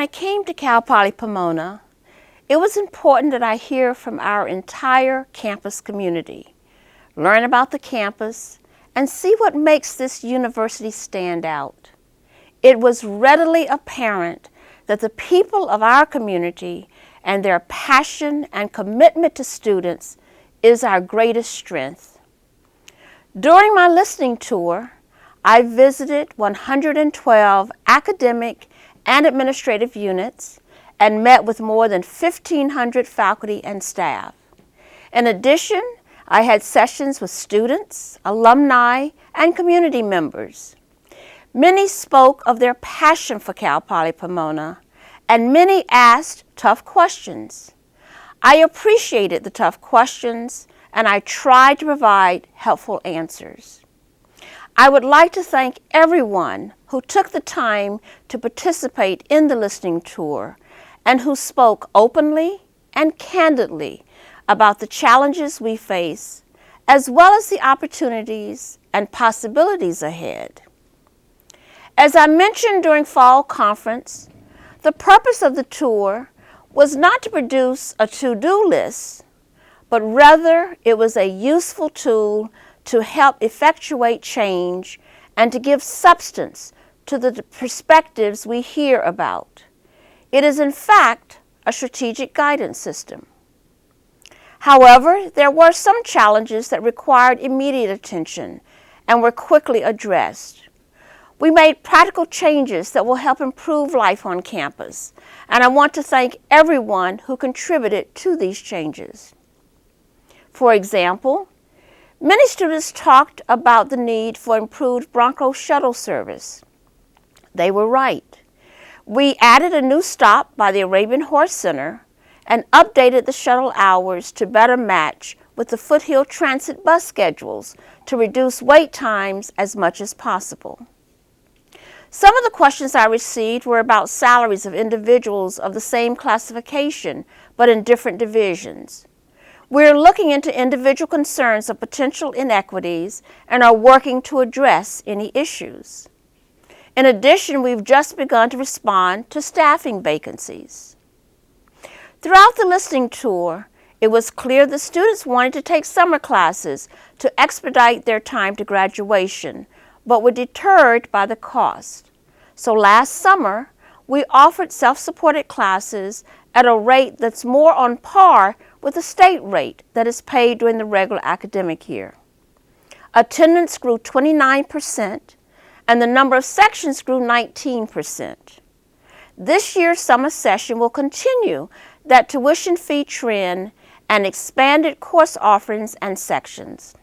I came to Cal Poly Pomona, it was important that I hear from our entire campus community, learn about the campus, and see what makes this university stand out. It was readily apparent that the people of our community and their passion and commitment to students is our greatest strength. During my listening tour, I visited 112 academic and administrative units and met with more than 1,500 faculty and staff. In addition, I had sessions with students, alumni, and community members. Many spoke of their passion for Cal Poly Pomona, and many asked tough questions. I appreciated the tough questions, and I tried to provide helpful answers. I would like to thank everyone who took the time to participate in the listening tour and who spoke openly and candidly about the challenges we face, as well as the opportunities and possibilities ahead. As I mentioned during fall conference, the purpose of the tour was not to produce a to-do list, but rather it was a useful tool to help effectuate change and to give substance to the perspectives we hear about. It is in fact a strategic guidance system. However, there were some challenges that required immediate attention and were quickly addressed. We made practical changes that will help improve life on campus, and I want to thank everyone who contributed to these changes. For example, many students talked about the need for improved Bronco shuttle service. They were right. We added a new stop by the Arabian Horse Center and updated the shuttle hours to better match with the Foothill Transit bus schedules to reduce wait times as much as possible. Some of the questions I received were about salaries of individuals of the same classification but in different divisions. We're looking into individual concerns of potential inequities and are working to address any issues. In addition, we've just begun to respond to staffing vacancies. Throughout the listening tour, it was clear the students wanted to take summer classes to expedite their time to graduation, but were deterred by the cost. So last summer, we offered self-supported classes at a rate that's more on par with the state rate that is paid during the regular academic year. Attendance grew 29%, and the number of sections grew 19%. This year's summer session will continue that tuition fee trend and expanded course offerings and sections.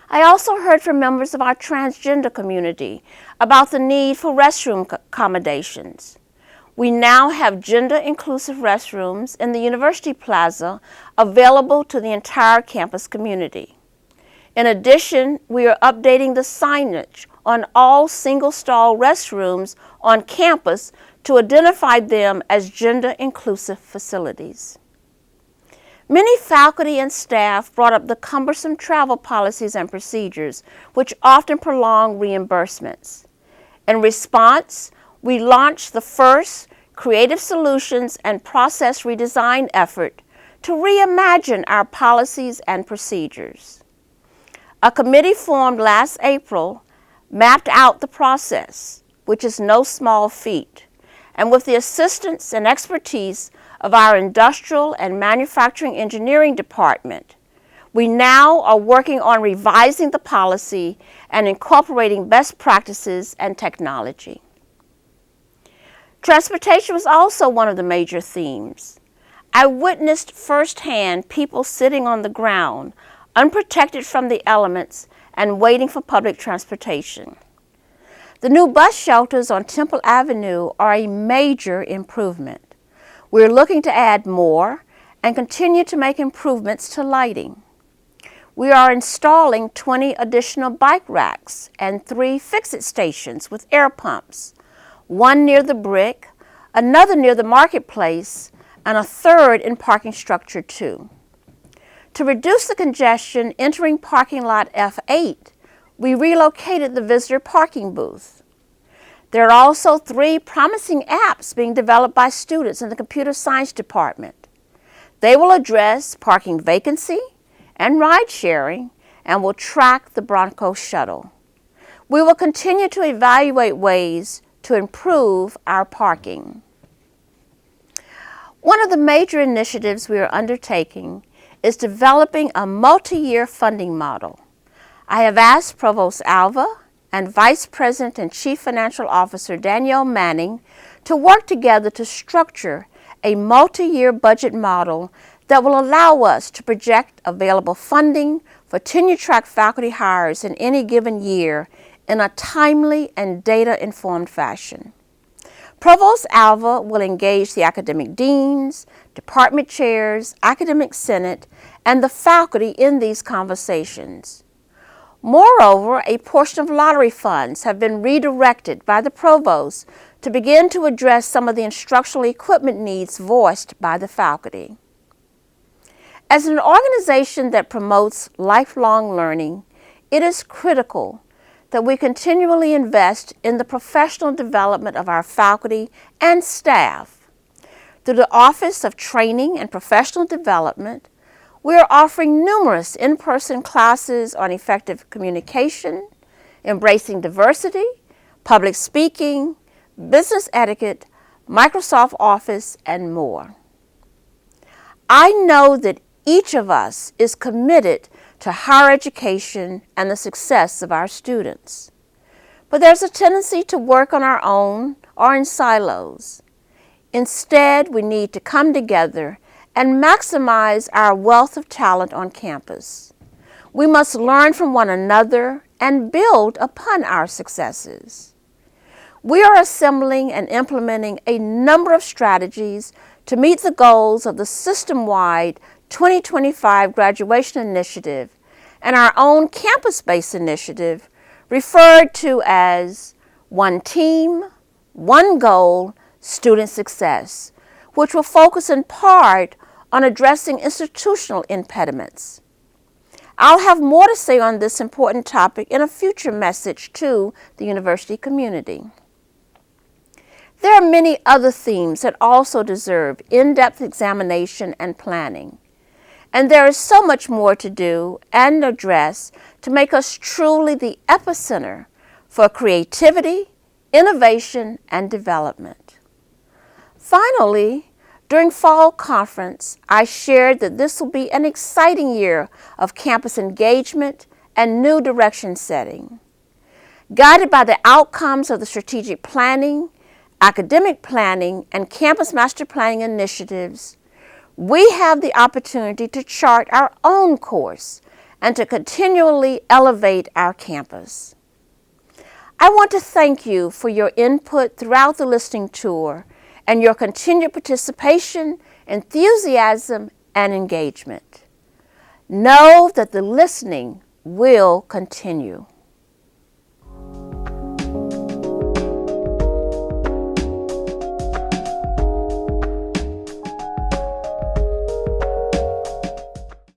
I also heard from members of our transgender community about the need for restroom accommodations. We now have gender-inclusive restrooms in the University Plaza available to the entire campus community. In addition, we are updating the signage on all single-stall restrooms on campus to identify them as gender-inclusive facilities. Many faculty and staff brought up the cumbersome travel policies and procedures, which often prolong reimbursements. In response, we launched the first creative solutions and process redesign effort to reimagine our policies and procedures. A committee formed last April mapped out the process, which is no small feat, and with the assistance and expertise of our Industrial and Manufacturing Engineering Department, we now are working on revising the policy and incorporating best practices and technology. Transportation was also one of the major themes. I witnessed firsthand people sitting on the ground, unprotected from the elements and waiting for public transportation. The new bus shelters on Temple Avenue are a major improvement. We're looking to add more and continue to make improvements to lighting. We are installing 20 additional bike racks and 3 fix-it stations with air pumps, one near the brick, another near the marketplace, and a third in parking structure 2. To reduce the congestion entering parking lot F8, we relocated the visitor parking booth. There are also 3 promising apps being developed by students in the computer science department. They will address parking vacancy and ride sharing and will track the Bronco shuttle. We will continue to evaluate ways to improve our parking. One of the major initiatives we are undertaking is developing a multi-year funding model. I have asked Provost Alva and Vice President and Chief Financial Officer Danielle Manning to work together to structure a multi-year budget model that will allow us to project available funding for tenure-track faculty hires in any given year in a timely and data-informed fashion. Provost Alva will engage the academic deans, department chairs, academic senate, and the faculty in these conversations. Moreover, a portion of lottery funds have been redirected by the provost to begin to address some of the instructional equipment needs voiced by the faculty. As an organization that promotes lifelong learning, it is critical that we continually invest in the professional development of our faculty and staff. Through the Office of Training and Professional Development, we are offering numerous in-person classes on effective communication, embracing diversity, public speaking, business etiquette, Microsoft Office, and more. I know that each of us is committed to higher education and the success of our students. But there's a tendency to work on our own or in silos. Instead, we need to come together and maximize our wealth of talent on campus. We must learn from one another and build upon our successes. We are assembling and implementing a number of strategies to meet the goals of the system-wide 2025 graduation initiative and our own campus-based initiative referred to as One Team, One Goal, Student Success, which will focus in part on addressing institutional impediments. I'll have more to say on this important topic in a future message to the university community. There are many other themes that also deserve in-depth examination and planning. And there is so much more to do and address to make us truly the epicenter for creativity, innovation, and development. Finally, during fall conference, I shared that this will be an exciting year of campus engagement and new direction setting. Guided by the outcomes of the strategic planning, academic planning, and campus master planning initiatives, we have the opportunity to chart our own course and to continually elevate our campus. I want to thank you for your input throughout the listening tour and your continued participation, enthusiasm, and engagement. Know that the listening will continue.